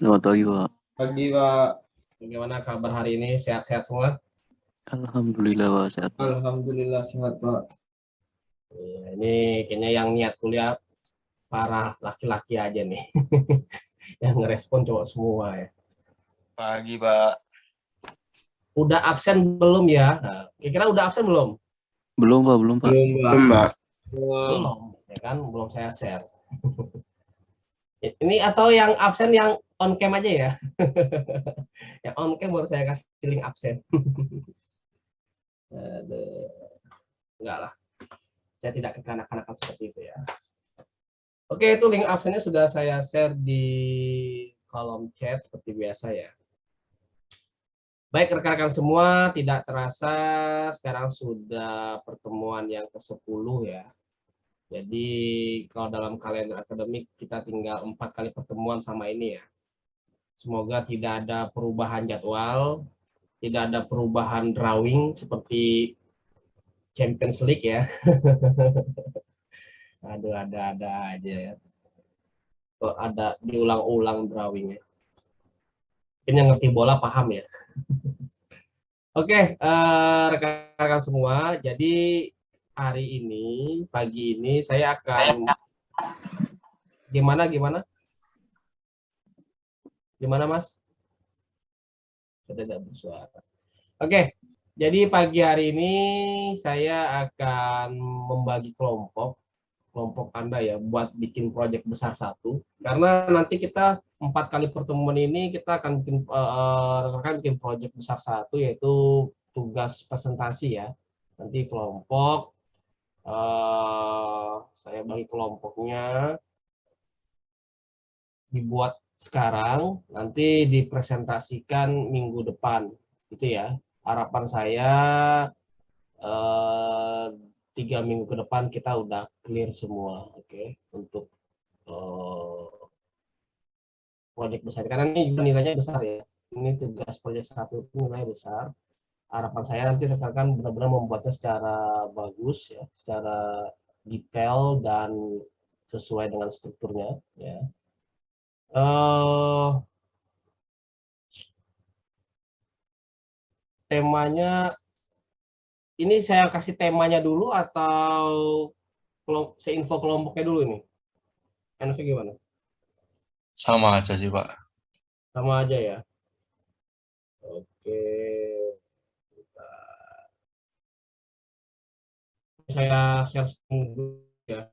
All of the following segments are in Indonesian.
Selamat pagi, Pak. Pagi, Pak. Bagaimana kabar hari ini? Sehat-sehat semua? Alhamdulillah, Pak. Sehat, Pak. Alhamdulillah sehat, Pak. Ini kayaknya yang niat kuliah para laki-laki aja nih. Yang ngerespon cowok semua ya. Pagi, Pak. Udah absen belum ya? Nah, kira-kira udah absen belum? Belum, Pak. Belum, Pak. Belum, Pak. Belum, ya kan? Belum saya share. Ini atau yang absen yang on cam aja ya? Yang on cam baru saya kasih link absen. Aduh. Enggak lah. Saya tidak kekanak-kanakan seperti itu ya. Oke, itu link absennya sudah saya share di kolom chat seperti biasa ya. Baik rekan-rekan semua, tidak terasa sekarang sudah pertemuan yang ke-10 ya. Jadi kalau dalam kalender akademik kita tinggal 4 kali pertemuan sama ini ya. Semoga tidak ada perubahan jadwal, tidak ada perubahan drawing seperti Champions League ya. Aduh, ada aja ya. Kok ada diulang-ulang drawingnya. Mungkin yang ngerti bola paham ya. Oke, rekan-rekan semua, jadi hari ini, pagi ini saya akan gimana Mas? Sudah tidak bersuara. Oke, jadi pagi hari ini saya akan membagi kelompok Anda ya buat bikin proyek besar satu. Karena nanti kita 4 kali pertemuan ini kita akan bikin proyek besar satu, yaitu tugas presentasi ya. Nanti kelompok saya bagi kelompoknya dibuat sekarang, nanti dipresentasikan minggu depan, gitu ya. Harapan saya 3 minggu ke depan kita udah clear semua, oke, untuk proyek besar. Karena ini juga nilainya besar ya. Ini tugas proyek satu itu nilainya besar. Harapan saya nanti rekan-rekan benar-benar membuatnya secara bagus ya, secara detail dan sesuai dengan strukturnya ya. Temanya ini saya kasih temanya dulu atau seinfo kelompoknya dulu ini? Enaknya gimana? Sama aja sih, Pak. Sama aja ya. Oke. Saya share dulu ya.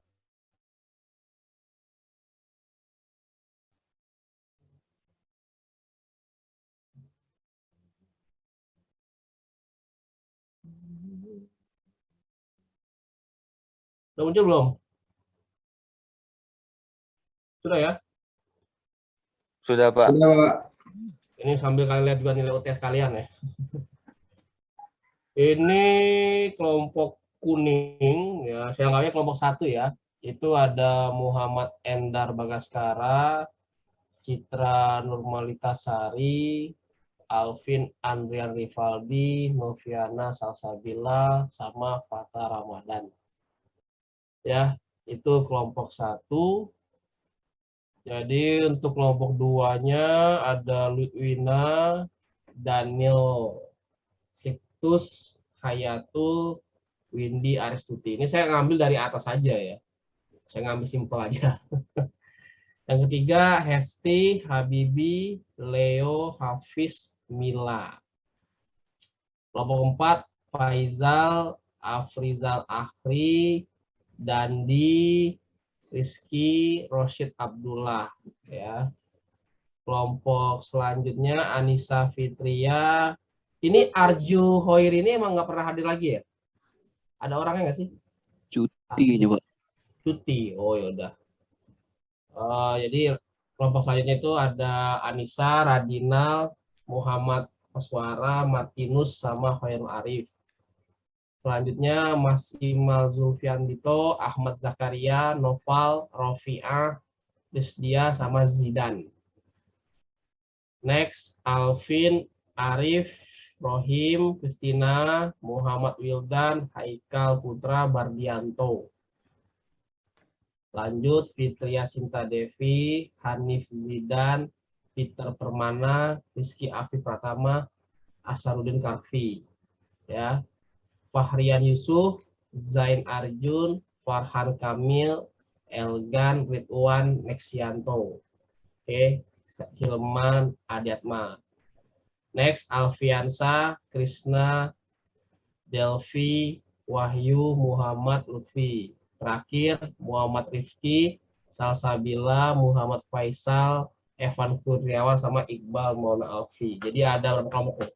Udah muncul belum? Sudah ya? Sudah, Pak. Sudah, Pak. Ini sambil kalian lihat juga nilai UTS kalian ya. Ini kelompok kuning ya, saya anggapnya kelompok 1 ya. Itu ada Muhammad Endar Bagaskara, Citra Nurmalitasari, Alvin Andrian Rivaldi, Noviana Salsabila, sama Fata Ramadan. Ya, itu kelompok 1. Jadi untuk kelompok 2-nya ada Ludwina, Daniel Siktus, Hayatul, Windy, Aristuti. Ini saya ngambil dari atas saja ya. Saya ngambil simpel aja. Yang ketiga, Hesti, Habibi, Leo, Hafiz, Mila. Kelompok 4, Faizal, Afrizal Akhri, Dandi, Rizky, Rosyid Abdullah ya. Kelompok selanjutnya Anissa Fitria. Ini Arju Hoir ini emang nggak pernah hadir lagi ya? Ada orangnya nggak sih? Cuti aja, Pak. Cuti. Oh ya udah. Jadi kelompok selanjutnya itu ada Anissa, Radinal, Muhammad Koswara, Martinus, sama Khairul Arif. Selanjutnya Masimal Zulfiandito, Ahmad Zakaria, Noval, Rofi'ah, Rizdia, sama Zidan. Next, Alvin, Arif, Rohim, Kristina, Muhammad Wildan, Haikal Putra, Bardianto. Lanjut, Fitria Sinta Devi, Hanif Zidan, Peter Permana, Rizky Afif Pratama, Asarudin Karfi, ya, Fahrian Yusuf, Zain Arjun, Farhan Kamil, Elgan Ridwan Nexianto, oke, Hilman Adiatma. Next, Alfiansa, Krishna, Delvi, Wahyu, Muhammad Lutfi. Terakhir, Muhammad Rifki, Salsabila, Muhammad Faisal, Evan Kurniawan, sama Iqbal Mauna Alfi. Jadi ada berapa kelompok nih?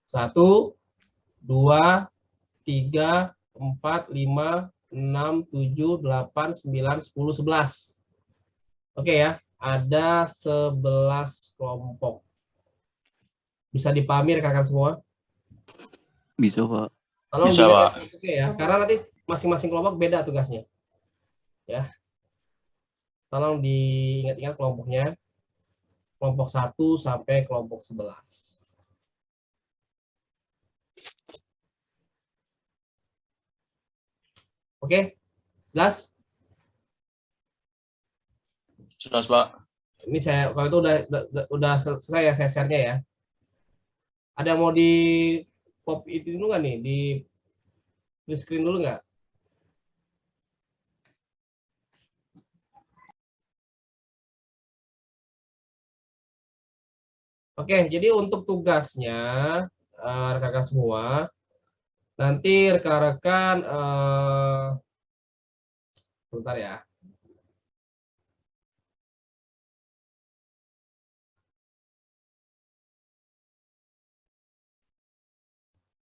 1, 2, 3, 4, 5, 6, 7, 8, 9, 10, 11. Oke ya, ada 11 kelompok. Bisa dipahami rekan-rekan semua? Bisa, Pak. Tolong Bisa, dilihat Pak. ya, ya, karena nanti masing-masing kelompok beda tugasnya. Ya. Tolong diingat-ingat kelompoknya. Kelompok 1 sampai kelompok 11. Oke? Jelas? Jelas, Pak. Ini saya kalau itu udah selesai ya saya share-nya ya. Ada yang mau di copy itu dulu nggak nih? Di screen dulu nggak? Oke, jadi untuk tugasnya rekan-rekan semua, nanti rekan-rekan bentar ya.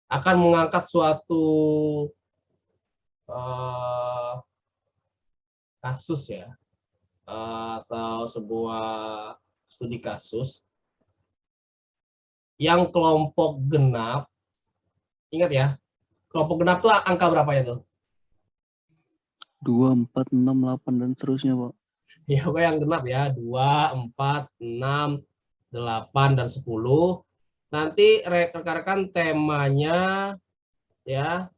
Akan mengangkat suatu kasus ya, atau sebuah studi kasus yang kelompok genap. Ingat ya, kelompok genap tuh angka berapa ya tuh? 2, 4, 6, 8 dan seterusnya, Pak. Ya, oke, yang genap ya, 2, 4, 6, 8, dan 10. Nanti rekan-rekan temanya ya,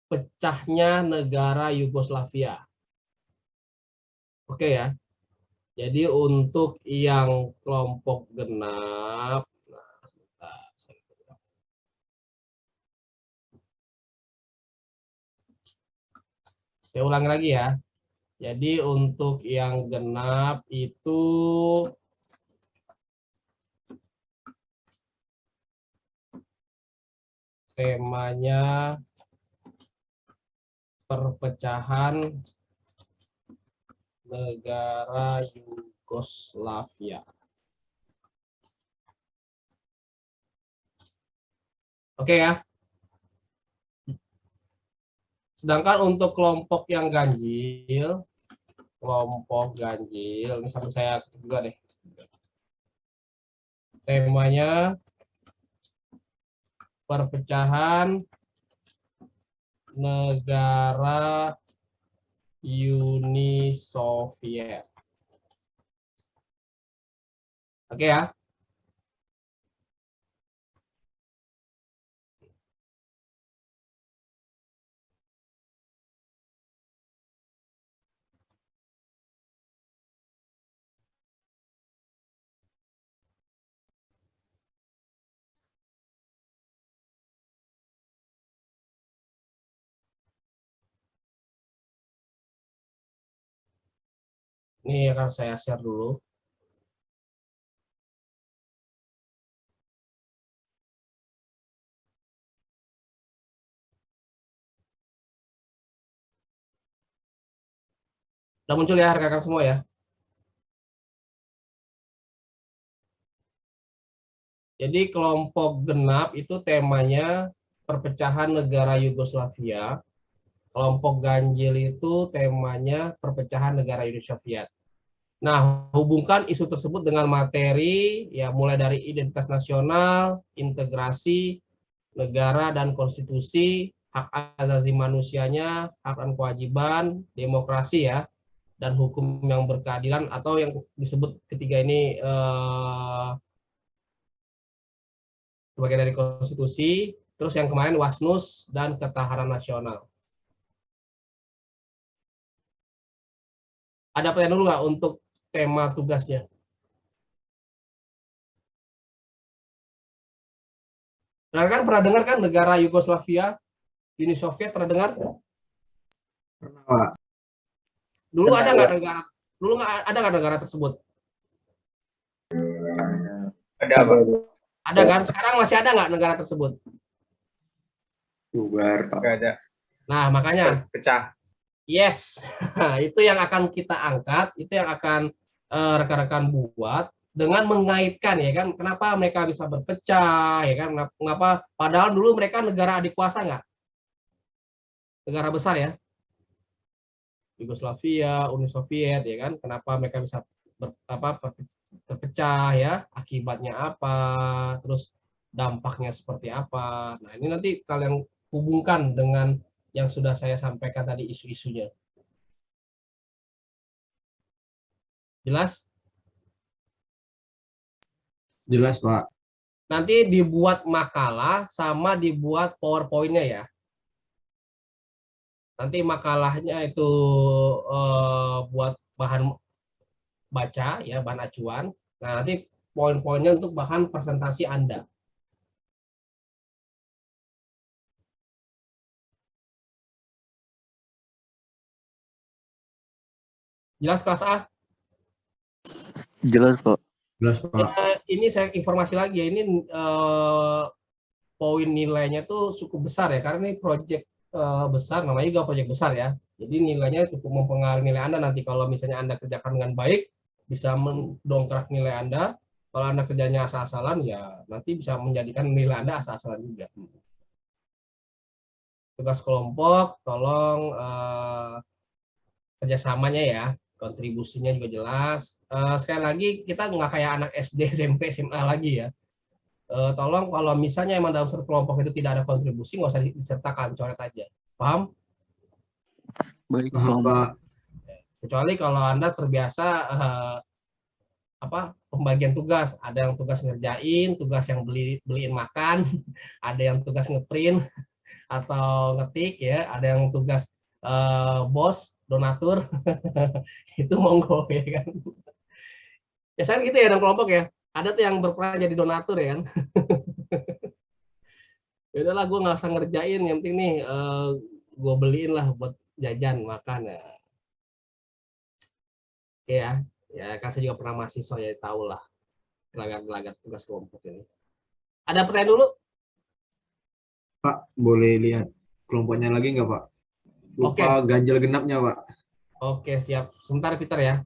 pecahnya negara Yugoslavia. Oke ya. Jadi untuk yang kelompok genap, saya ulangi lagi ya. Jadi untuk yang genap itu temanya perpecahan negara Yugoslavia. Oke ya. Sedangkan untuk kelompok yang ganjil, ini sampai saya ketik juga deh. Temanya perpecahan negara Uni Soviet. Oke ya. Ini akan saya share dulu. Sudah muncul ya rekan-rekan semua ya. Jadi kelompok genap itu temanya perpecahan negara Yugoslavia. Kelompok ganjil itu temanya perpecahan negara Uni Soviet. Nah, hubungkan isu tersebut dengan materi ya, mulai dari identitas nasional, integrasi negara dan konstitusi, hak asasi manusianya, hak dan kewajiban, demokrasi ya, dan hukum yang berkeadilan, atau yang disebut ketiga ini sebagai dari konstitusi, terus yang kemarin Wasnus dan ketahanan nasional. Ada pertanyaan dulu nggak untuk tema tugasnya? Pernah dengar kan negara Yugoslavia, Uni Soviet, pernah dengar? Pernah, Pak. Dulu Pernah, ada nggak Pak. negara? Dulu ada nggak negara tersebut? Ada, Pak. Ada kan? Sekarang masih ada nggak negara tersebut? Bubar, Pak. Nggak ada. Nah, makanya Pecah. yes, itu yang akan kita angkat, itu yang akan rekan-rekan buat dengan mengaitkan ya kan, kenapa mereka bisa berpecah ya kan, kenapa padahal dulu mereka negara adik kuasa nggak, negara besar ya, Yugoslavia, Uni Soviet ya kan, kenapa mereka bisa berpecah ya, akibatnya apa, terus dampaknya seperti apa. Nah ini nanti kalian hubungkan dengan yang sudah saya sampaikan tadi isu-isunya. Jelas? Jelas, Pak. Nanti dibuat makalah sama dibuat PowerPoint-nya ya. Nanti makalahnya itu buat bahan baca ya, bahan acuan. Nah, nanti poin-poinnya untuk bahan presentasi Anda. Jelas kelas A? Jelas, Pak. Jelas, Pak. Ini saya informasi lagi ya, ini poin nilainya tuh cukup besar ya, karena ini proyek besar, namanya juga proyek besar ya. Jadi nilainya cukup mempengaruhi nilai Anda nanti kalau misalnya Anda kerjakan dengan baik, bisa mendongkrak nilai Anda. Kalau Anda kerjanya asal-asalan, ya nanti bisa menjadikan nilai Anda asal-asalan juga. Tugas kelompok, tolong kerjasamanya ya, kontribusinya juga jelas. Sekali lagi, kita nggak kayak anak SD, SMP, SMA lagi ya. Tolong kalau misalnya emang dalam satu kelompok itu tidak ada kontribusi, nggak usah disertakan, coret aja. Paham? Baik, Paham, Pak. Pak. Kecuali kalau Anda terbiasa pembagian tugas, ada yang tugas ngerjain, tugas yang beliin makan, ada yang tugas ngeprint atau ngetik ya, ada yang tugas bos, donatur, itu monggo ya kan. Biasanya gitu ya dalam kelompok ya, ada tuh yang berperan jadi donatur ya kan. Ya udahlah, gue nggak usah ngerjain, yang penting nih gue beliin lah buat jajan makan ya. Oke ya kan saya juga pernah mahasiswa ya, tahu lah gelagat-gelagat tugas kelompok ini. Ada pertanyaan dulu? Pak, boleh lihat kelompoknya lagi nggak, Pak? Lupa ganjil genapnya, Pak. Oke, siap. Sebentar, Peter ya.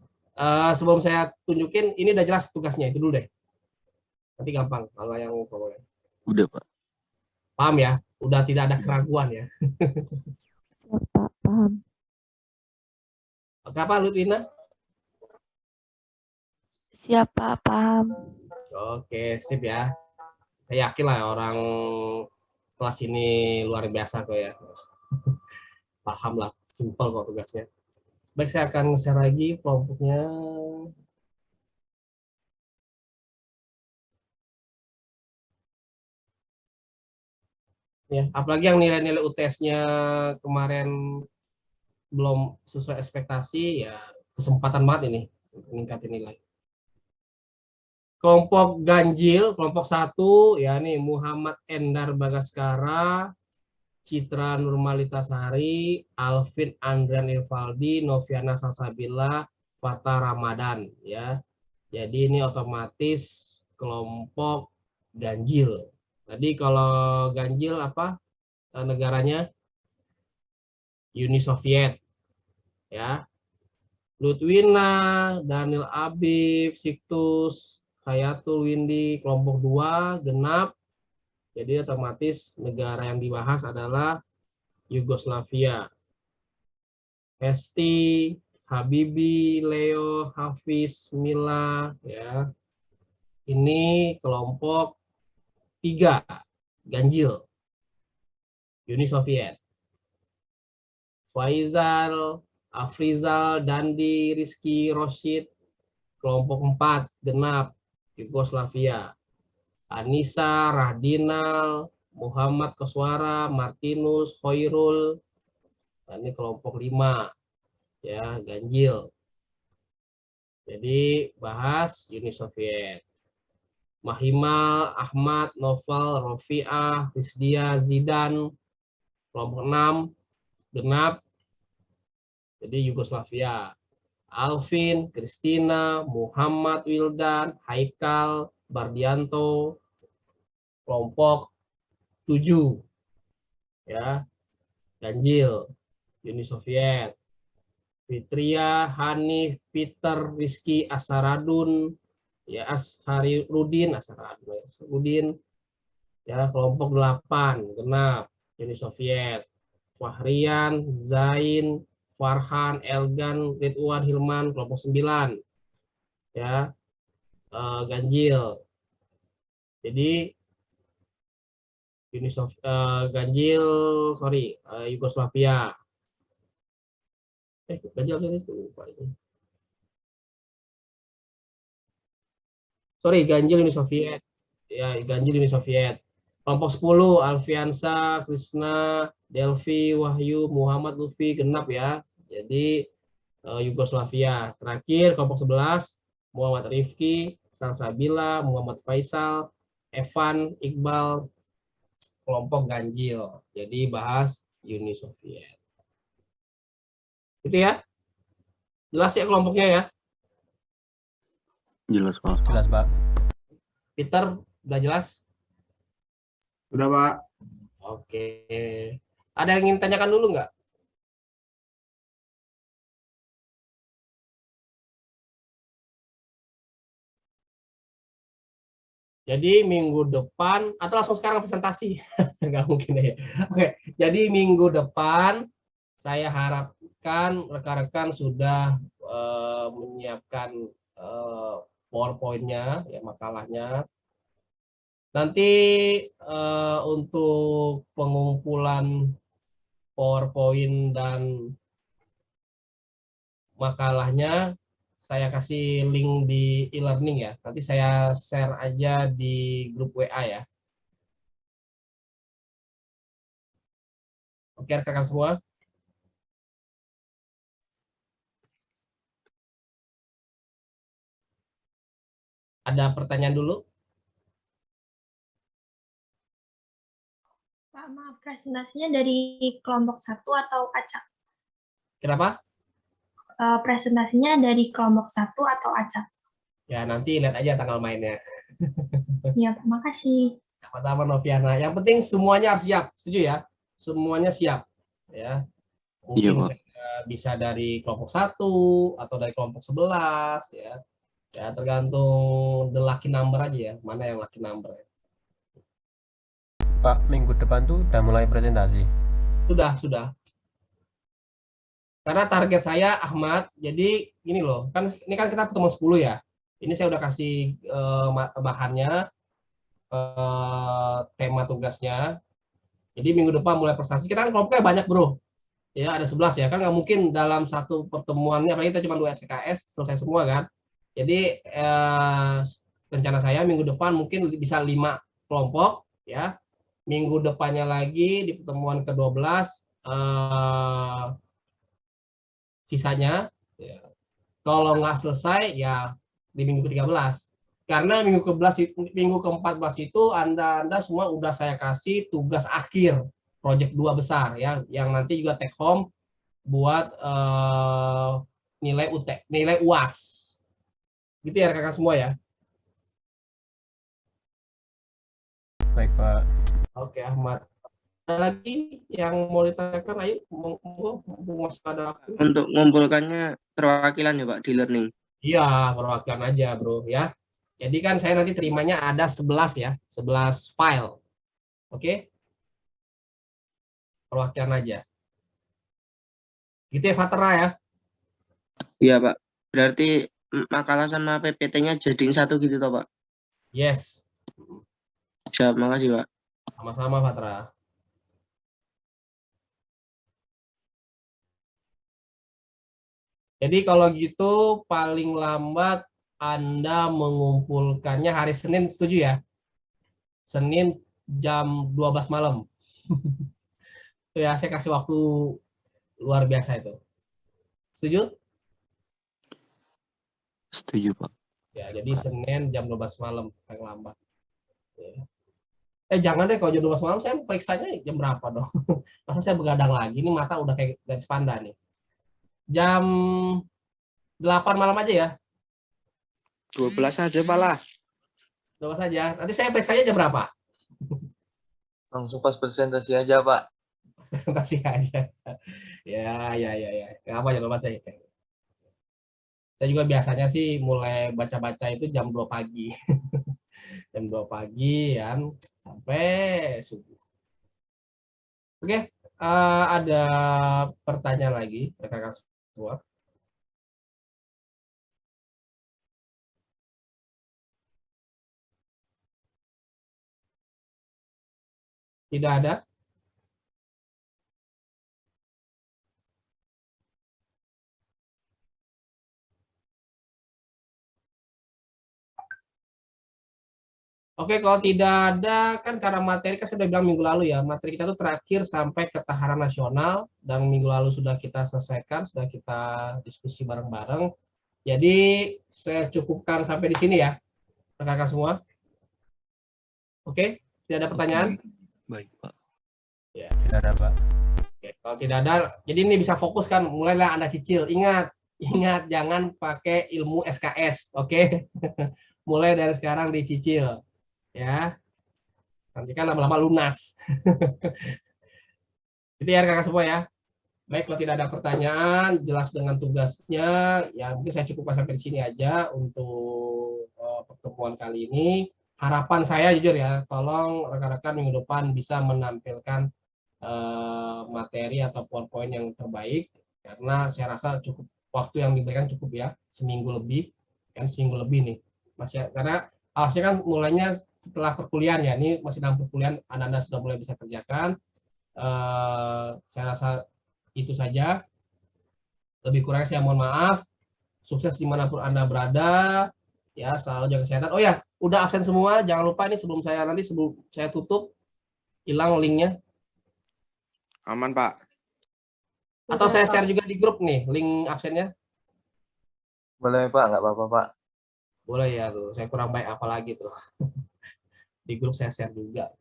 Sebelum saya tunjukin, ini udah jelas tugasnya, itu dulu deh. Nanti gampang kalau yang Udah, Pak. paham ya? Udah tidak ada keraguan ya. Pak, paham. Kenapa, Lutwina? Siapa paham? Oke, sip ya. Saya yakin lah orang kelas ini luar biasa kok ya. Paham lah, simpel kok tugasnya. Baik, saya akan share lagi kelompoknya. Ya, apalagi yang nilai-nilai UTS-nya kemarin belum sesuai ekspektasi, ya kesempatan banget ini meningkatin nilai. Kelompok ganjil, kelompok 1, ya nih Muhammad Endar Bagaskara, Citra Nurmalitasari, Alvin Andrian Irvaldi, Noviana Salsabila, Fata Ramadan ya. Jadi ini otomatis kelompok ganjil. Tadi kalau ganjil apa negaranya? Uni Soviet ya. Lutwina, Daniel Abib, Siktus, Hayatul Windy, kelompok 2 genap. Jadi otomatis negara yang dibahas adalah Yugoslavia. Hesti, Habibi, Leo, Hafiz, Mila ya. Ini kelompok 3 ganjil. Uni Soviet. Faizal, Afrizal, Dandi, Rizky, Roshid, kelompok 4 genap Yugoslavia. Anissa, Rahdinal, Muhammad Koswara, Martinus, Khairul. Nah, ini kelompok 5 ya, ganjil. Jadi bahas Uni Soviet. Mahimal, Ahmad, Novel, Rofiah, Rizdia, Zidan, kelompok 6, genap, jadi Yugoslavia. Alvin, Kristina, Muhammad Wildan, Haikal, Bardianto, kelompok 7, ya, ganjil, Uni Soviet. Fitria, Hanif, Peter, Rizky, Asaradun, ya, Asharudin, ya, kelompok 8, genap, Uni Soviet. Fahrian, Zain, Farhan, Elgan, Ridwan, Hilman, kelompok 9, ya, ganjil. Jadi ganjil, sorry, Yugoslavia. Ganjil itu lupa itu. Sorry, ganjil Uni Soviet. Ya, ganjil Uni Soviet. Kelompok 10, Alfiansa, Krishna, Delvi, Wahyu, Muhammad, Lutfi, genap ya. Jadi Yugoslavia. Terakhir kelompok 11, Muhammad Rifki, Salsabila, Muhammad Faisal, Evan, Iqbal, kelompok ganjil. Jadi bahas Uni Soviet. Itu ya. Jelas ya kelompoknya ya. Jelas, Pak. Jelas, Pak. Peter, udah jelas? Udah, Pak. Oke. Ada yang ingin tanyakan dulu nggak? Jadi minggu depan, atau langsung sekarang presentasi? Nggak mungkin ya. Oke, jadi minggu depan saya harapkan rekan-rekan sudah menyiapkan PowerPoint-nya, ya, makalahnya. Nanti untuk pengumpulan PowerPoint dan makalahnya saya kasih link di e-learning ya. Nanti saya share aja di grup WA ya. Oke, rekan-rekan semua. Ada pertanyaan dulu? Pak, maaf, presentasinya dari kelompok 1 atau acak? Kenapa? Presentasinya dari kelompok 1 atau acak? Ya, nanti lihat aja tanggal mainnya. Ya, terima kasih. Sama-sama Noviana. Yang penting semuanya harus siap. Setuju ya? Semuanya siap. Ya. Iya, Mungkin Pak. bisa dari kelompok 1 atau dari kelompok 11 ya. Ya, tergantung the lucky number aja ya. Mana yang lucky number ya. Pak, minggu depan tuh udah mulai presentasi. Sudah. Karena target saya Ahmad, jadi ini loh, kan ini kan kita pertemuan 10 ya. Ini saya udah kasih bahannya, tema tugasnya. Jadi minggu depan mulai presentasi. Kita kan kelompoknya banyak, Bro. Ya, ada 11 ya. Kan nggak mungkin dalam satu pertemuannya, apalagi kita cuma 2 SKS, selesai semua kan. Jadi rencana saya minggu depan mungkin bisa 5 kelompok ya. Minggu depannya lagi di pertemuan ke-12 sisanya ya. Kalau nggak selesai ya di minggu ke-13. Karena minggu ke-14 itu Anda semua udah saya kasih tugas akhir project 2 besar ya, yang nanti juga take home buat nilai UAS. Gitu ya rekan-rekan semua ya. Baik, Pak. Oke, Ahmad. Ada lagi yang mau ditanyakan? Ayo, masih ada waktu. Untuk mengumpulkannya perwakilan ya Pak di learning. Iya, perwakilan aja, Bro ya. Jadi kan saya nanti terimanya ada 11 ya, 11 file. Oke? Perwakilan aja. Gitu ya, Fatera ya. Iya Pak. Berarti makalah sama PPT-nya jadiin satu gitu toh Pak. Yes. Siap, makasih Pak. Sama-sama, Fatera. Jadi kalau gitu paling lambat Anda mengumpulkannya hari Senin, setuju ya? Senin jam 12 malam. Itu ya, saya kasih waktu luar biasa itu. Setuju? Setuju, Pak. Ya, jadi Senin jam 12 malam paling lambat. Ya. Jangan deh, kalau jam 12 malam saya periksanya jam berapa dong? Masa saya begadang lagi, ini mata udah kayak garis panda nih. Jam 8 malam aja ya. 12 aja Pak lah. 12 saja. Nanti saya periksanya jam berapa? Langsung pas presentasi aja Pak. Presentasi aja. Ya. Nggak apa jam 12 deh. Saya juga biasanya sih mulai baca-baca itu jam 2 pagi. Jam 2 pagi kan sampai subuh. Oke, ada pertanyaan lagi rekan-rekan semua. Tidak ada? Oke, kalau tidak ada, kan karena materi kan sudah bilang minggu lalu ya, materi kita tuh terakhir sampai ketahanan nasional, dan minggu lalu sudah kita selesaikan, sudah kita diskusi bareng-bareng. Jadi saya cukupkan sampai di sini ya, rekan-rekan semua. Oke, tidak ada pertanyaan? Baik Pak. Tidak ada, Pak. Oke, kalau tidak ada, jadi ini bisa fokus kan, mulailah Anda cicil. Ingat, jangan pakai ilmu SKS, oke? Mulai dari sekarang dicicil. Ya, nanti kan lama-lama lunas. Itu ya rekan-rekan semua ya. Baik, kalau tidak ada pertanyaan, jelas dengan tugasnya, ya mungkin saya cukupkan sampai di sini aja untuk pertemuan kali ini. Harapan saya jujur ya, tolong rekan-rekan minggu depan bisa menampilkan materi atau PowerPoint yang terbaik, karena saya rasa cukup waktu yang diberikan cukup ya, seminggu lebih nih, masih, karena harusnya kan mulainya setelah perkuliahan ya, ini masih dalam perkuliahan, Anda sudah mulai bisa kerjakan. Saya rasa itu saja. Lebih kurang saya mohon maaf. Sukses dimanapun Anda berada. Ya, selalu jaga kesehatan. Oh ya, udah absen semua. Jangan lupa ini sebelum saya tutup, hilang linknya. Aman Pak. Atau saya share juga di grup nih, link absennya. Boleh Pak, nggak apa-apa Pak. Boleh ya tuh. Saya kurang baik apa lagi tuh. Di grup saya share juga.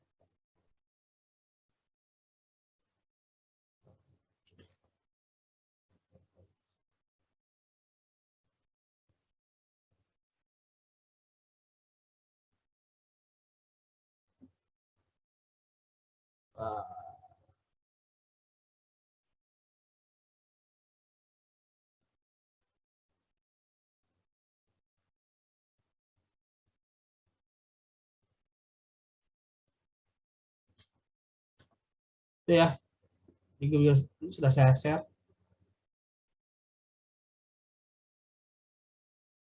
Itu ya. Di grup sudah saya share.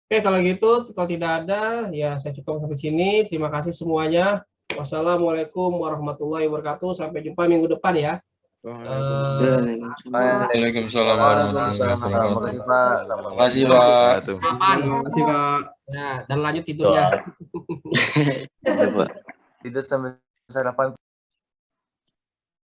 Oke, kalau gitu, kalau tidak ada, ya saya cukup sampai sini. Terima kasih semuanya. Wassalamualaikum warahmatullahi wabarakatuh. Sampai jumpa minggu depan ya. Waalaikumsalam warahmatullahi wabarakatuh. Makasih Pak. Terima kasih Pak. Kapan? Terima kasih Pak. Nah, dan lanjut tidurnya. Iya, Pak. Tidur sampai sarapan.